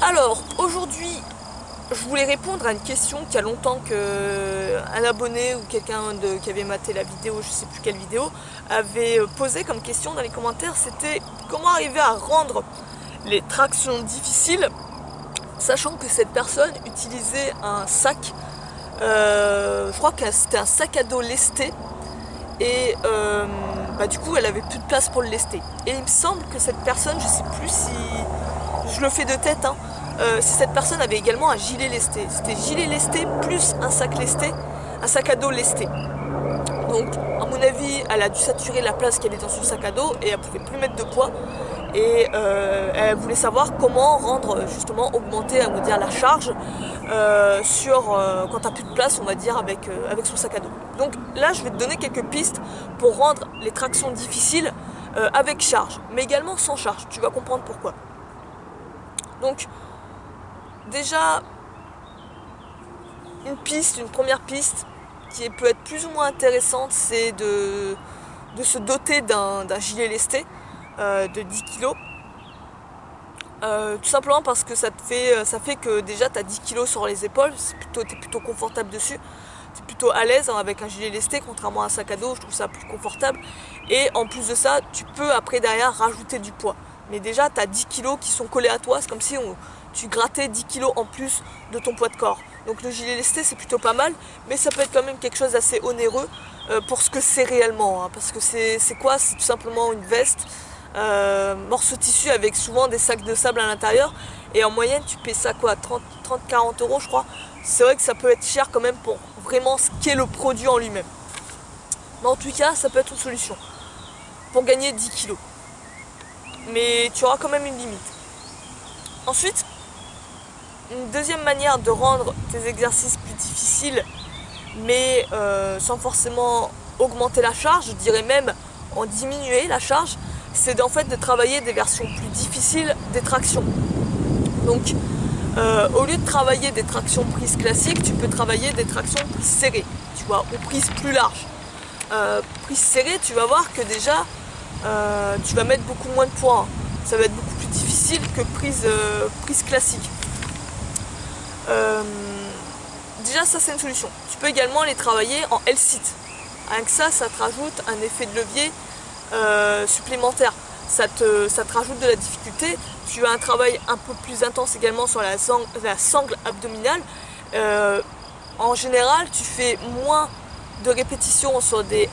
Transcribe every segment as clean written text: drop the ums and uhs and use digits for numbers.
Alors, aujourd'hui, je voulais répondre à une question qu'il y a longtemps qu'un abonné ou quelqu'un qui avait maté la vidéo, je sais plus quelle vidéo, avait posé comme question dans les commentaires. C'était comment arriver à rendre les tractions difficiles, sachant que cette personne utilisait un sac, je crois que c'était un sac à dos lesté, et du coup elle avait plus de place pour le lester. Et il me semble que cette personne, je sais plus si je le fais de tête, hein, si cette personne avait également un gilet lesté. C'était gilet lesté plus un sac lesté, un sac à dos lesté. Donc à mon avis elle a dû saturer la place qu'elle est dans son sac à dos et elle pouvait plus mettre de poids. Et elle voulait savoir comment rendre, justement, augmenter, on va dire, la charge quand tu n'as plus de place, on va dire, avec son sac à dos. Donc là, je vais te donner quelques pistes pour rendre les tractions difficiles avec charge, mais également sans charge. Tu vas comprendre pourquoi. Donc, déjà, une première piste qui peut être plus ou moins intéressante, c'est de se doter d'un gilet lesté de 10 kg. Tout simplement parce que ça fait que déjà tu as 10 kg sur les épaules, tu es plutôt confortable dessus, tu es plutôt à l'aise, hein, avec un gilet lesté, contrairement à un sac à dos, je trouve ça plus confortable. Et en plus de ça, tu peux après derrière rajouter du poids. Mais déjà tu as 10 kg qui sont collés à toi, c'est comme si tu grattais 10 kg en plus de ton poids de corps. Donc le gilet lesté c'est plutôt pas mal, mais ça peut être quand même quelque chose d'assez onéreux pour ce que c'est réellement, hein, parce que c'est quoi? C'est tout simplement une veste, morceau de tissu avec souvent des sacs de sable à l'intérieur, et en moyenne tu payes ça quoi, 30-40 euros je crois. C'est vrai que ça peut être cher quand même pour vraiment ce qu'est le produit en lui-même, mais en tout cas ça peut être une solution pour gagner 10 kilos, mais tu auras quand même une limite. Ensuite, une deuxième manière de rendre tes exercices plus difficiles, mais sans forcément augmenter la charge, je dirais même en diminuer la charge, c'est en fait de travailler des versions plus difficiles des tractions. Donc au lieu de travailler des tractions prises classiques, tu peux travailler des tractions prises serrées, tu vois, ou prises plus larges. Prise serrée, tu vas voir que déjà tu vas mettre beaucoup moins de poids, hein. Ça va être beaucoup plus difficile que prise classique. Déjà ça c'est une solution. Tu peux également les travailler en L-sit. Avec ça te rajoute un effet de levier supplémentaire. Ça te rajoute de la difficulté. Tu as un travail un peu plus intense également sur la sangle abdominale. En général, tu fais moins de répétitions sur des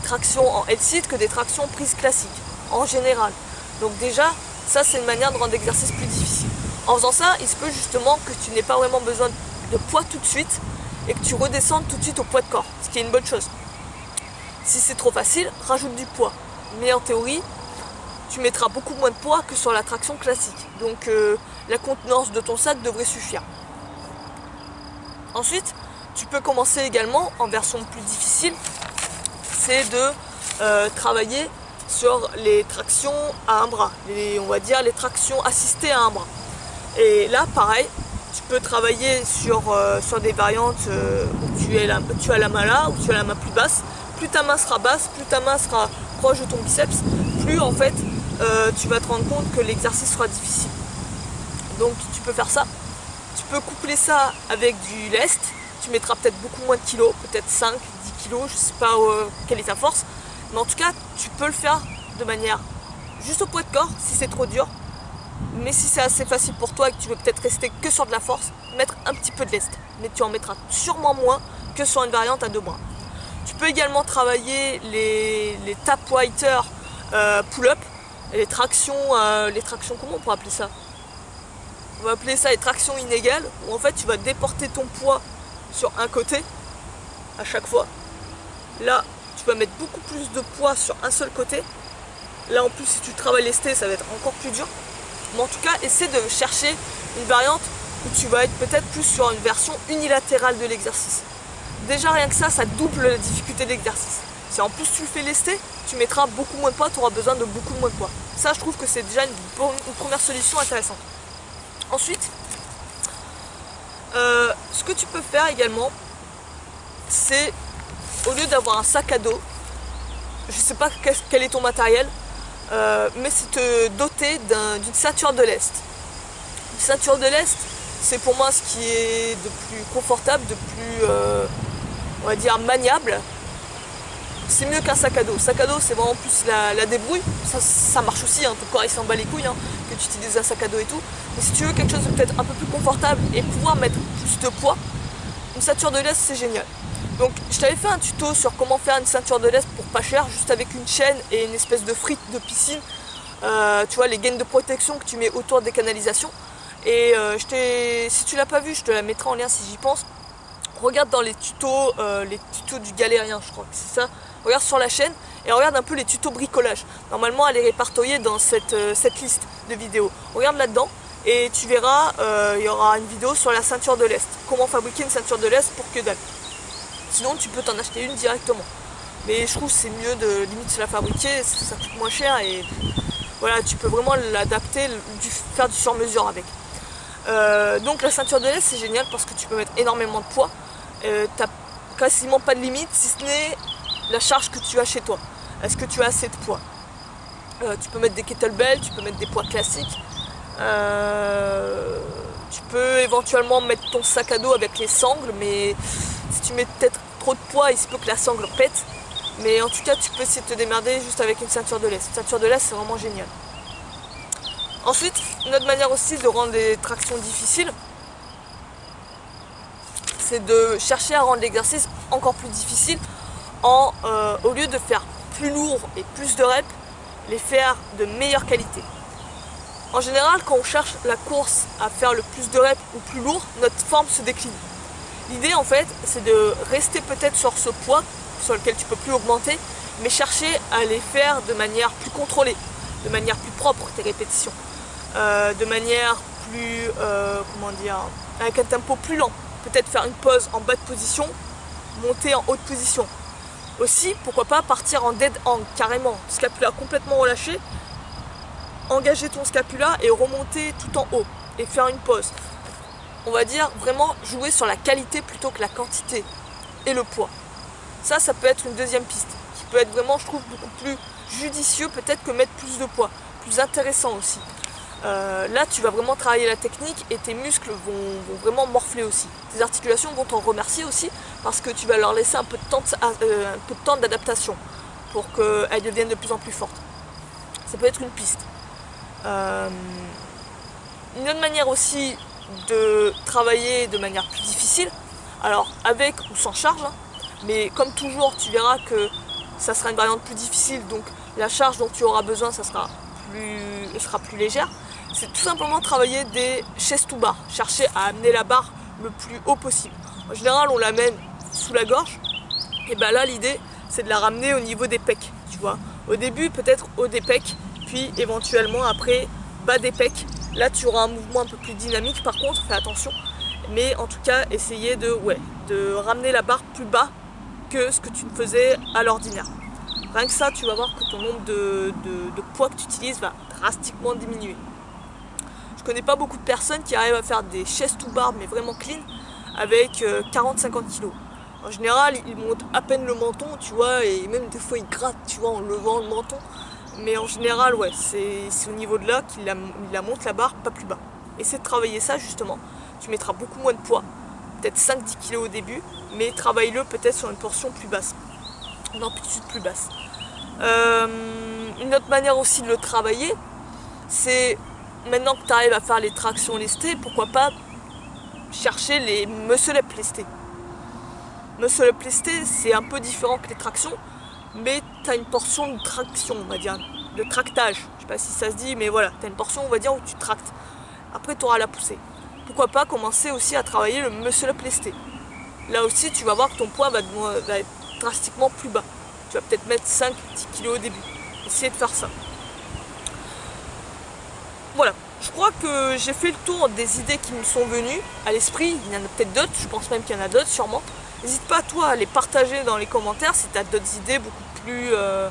tractions en L-sit que des tractions prises classiques, en général. Donc déjà, ça c'est une manière de rendre l'exercice plus difficile. En faisant ça, il se peut justement que tu n'aies pas vraiment besoin de poids tout de suite et que tu redescendes tout de suite au poids de corps, ce qui est une bonne chose. Si c'est trop facile, rajoute du poids. Mais en théorie, tu mettras beaucoup moins de poids que sur la traction classique. Donc la contenance de ton sac devrait suffire. Ensuite, tu peux commencer également en version plus difficile, c'est de travailler sur les tractions à un bras, on va dire les tractions assistées à un bras. Et là, pareil, tu peux travailler sur des variantes où tu as la main là, où tu as la main plus basse. Plus ta main sera basse, plus ta main sera proche de ton biceps, plus en fait tu vas te rendre compte que l'exercice sera difficile. Donc tu peux faire ça. Tu peux coupler ça avec du lest. Tu mettras peut-être beaucoup moins de kilos, peut-être 5, 10 kilos, je ne sais pas quelle est ta force. Mais en tout cas, tu peux le faire de manière juste au poids de corps si c'est trop dur. Mais si c'est assez facile pour toi et que tu veux peut-être rester que sur de la force, mettre un petit peu de lest. Mais tu en mettras sûrement moins que sur une variante à deux bras. Tu peux également travailler les tap whiter pull-up, les tractions, comment on pourrait appeler ça? On va appeler ça les tractions inégales, où en fait tu vas déporter ton poids sur un côté à chaque fois. Là, tu vas mettre beaucoup plus de poids sur un seul côté. Là en plus, si tu travailles lesté, ça va être encore plus dur. Mais en tout cas, essaie de chercher une variante où tu vas être peut-être plus sur une version unilatérale de l'exercice. Déjà rien que ça double la difficulté de l'exercice. Si en plus tu le fais lesté, tu mettras beaucoup moins de poids, tu auras besoin de beaucoup moins de poids. Ça, je trouve que c'est déjà une première solution intéressante. Ensuite, ce que tu peux faire également, c'est au lieu d'avoir un sac à dos, je ne sais pas quel est ton matériel, mais c'est te doter d'une ceinture de lest. Ceinture de lest, c'est pour moi ce qui est de plus confortable, de plus, on va dire, maniable. C'est mieux qu'un sac à dos. Sac à dos, c'est vraiment plus la débrouille. Ça marche aussi, hein, ton corps il s'en bat les couilles, hein, que tu utilises un sac à dos et tout. Mais si tu veux quelque chose de peut-être un peu plus confortable et pouvoir mettre plus de poids, une ceinture de lest c'est génial. Donc je t'avais fait un tuto sur comment faire une ceinture de lest pour pas cher, juste avec une chaîne et une espèce de frite de piscine. Tu vois, les gaines de protection que tu mets autour des canalisations. Et si tu l'as pas vu, je te la mettrai en lien si j'y pense. Regarde dans les tutos du galérien, je crois que c'est ça. Regarde sur la chaîne et regarde un peu les tutos bricolage. Normalement, elle est répertoriée dans cette liste de vidéos. Regarde là-dedans et tu verras, il y aura une vidéo sur la ceinture de lest. Comment fabriquer une ceinture de lest pour que dalle. Sinon, tu peux t'en acheter une directement. Mais je trouve que c'est mieux de limite se la fabriquer, ça coûte moins cher et voilà, tu peux vraiment l'adapter, faire du sur-mesure avec. Donc la ceinture de lest c'est génial parce que tu peux mettre énormément de poids. T'as quasiment pas de limite si ce n'est la charge que tu as chez toi. Est-ce que tu as assez de poids? Tu peux mettre des kettlebells, tu peux mettre des poids classiques. Tu peux éventuellement mettre ton sac à dos avec les sangles, mais si tu mets peut-être trop de poids, il se peut que la sangle pète. Mais en tout cas, tu peux essayer de te démerder juste avec une ceinture de lest. Une ceinture de lest, c'est vraiment génial. Ensuite, une autre manière aussi de rendre les tractions difficiles, c'est de chercher à rendre l'exercice encore plus difficile au lieu de faire plus lourd et plus de reps, les faire de meilleure qualité. En général, quand on cherche la course à faire le plus de reps ou plus lourd, notre forme se décline. L'idée en fait, c'est de rester peut-être sur ce poids sur lequel tu ne peux plus augmenter, mais chercher à les faire de manière plus contrôlée, de manière plus propre tes répétitions, de manière plus, comment dire, avec un tempo plus lent. Peut-être faire une pause en bas de position, monter en haute position. Aussi, pourquoi pas partir en dead hang carrément, scapula complètement relâché, engager ton scapula et remonter tout en haut et faire une pause. On va dire vraiment jouer sur la qualité plutôt que la quantité et le poids. Ça peut être une deuxième piste qui peut être vraiment, je trouve, beaucoup plus judicieux peut-être que mettre plus de poids, plus intéressant aussi. Là, tu vas vraiment travailler la technique et tes muscles vont vraiment morfler aussi. Tes articulations vont t'en remercier aussi parce que tu vas leur laisser un peu de temps d'adaptation pour qu'elles deviennent de plus en plus fortes. Ça peut être une piste. Une autre manière aussi de travailler de manière plus difficile, alors avec ou sans charge, hein, mais comme toujours tu verras que ça sera une variante plus difficile, donc la charge dont tu auras besoin sera plus légère. C'est tout simplement travailler des chest to bar, chercher à amener la barre le plus haut possible. En général on l'amène sous la gorge, et bien là l'idée c'est de la ramener au niveau des pecs, tu vois. Au début peut-être haut des pecs, puis éventuellement après bas des pecs. Là tu auras un mouvement un peu plus dynamique par contre, fais attention. Mais en tout cas essayer de ramener la barre plus bas que ce que tu faisais à l'ordinaire. Rien que ça, tu vas voir que ton nombre de poids que tu utilises va drastiquement diminuer. Je connais pas beaucoup de personnes qui arrivent à faire des chest to bar mais vraiment clean avec 40-50 kg. En général, ils montent à peine le menton, tu vois, et même des fois ils grattent, tu vois, en levant le menton. Mais en général, ouais, c'est au niveau de là qu'il la monte la barre, pas plus bas. Essaie de travailler ça justement. Tu mettras beaucoup moins de poids, peut-être 5-10 kg au début, mais travaille-le peut-être sur une portion plus basse, une amplitude plus basse. Une autre manière aussi de le travailler, c'est maintenant que tu arrives à faire les tractions lestées, pourquoi pas chercher les muscle up lestés. Muscle up lestés, c'est un peu différent que les tractions, mais tu as une portion de traction, on va dire, de tractage. Je sais pas si ça se dit, mais voilà, tu as une portion, on va dire, où tu tractes. Après, tu auras la poussée. Pourquoi pas commencer aussi à travailler le muscle up lesté. Là aussi, tu vas voir que ton poids va être drastiquement plus bas. Tu vas peut-être mettre 5-10 kg au début. Essayez de faire ça. Voilà, je crois que j'ai fait le tour des idées qui me sont venues à l'esprit. Il y en a peut-être d'autres, je pense même qu'il y en a d'autres sûrement. N'hésite pas toi à les partager dans les commentaires si tu as d'autres idées beaucoup plus, je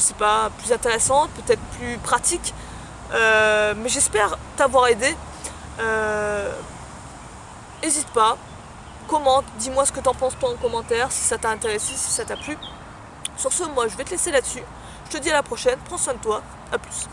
sais pas, plus intéressantes, peut-être plus pratiques. Mais j'espère t'avoir aidé. N'hésite pas, commente, dis-moi ce que t'en penses toi en commentaire, si ça t'a intéressé, si ça t'a plu. Sur ce, moi je vais te laisser là-dessus. Je te dis à la prochaine, prends soin de toi, à plus.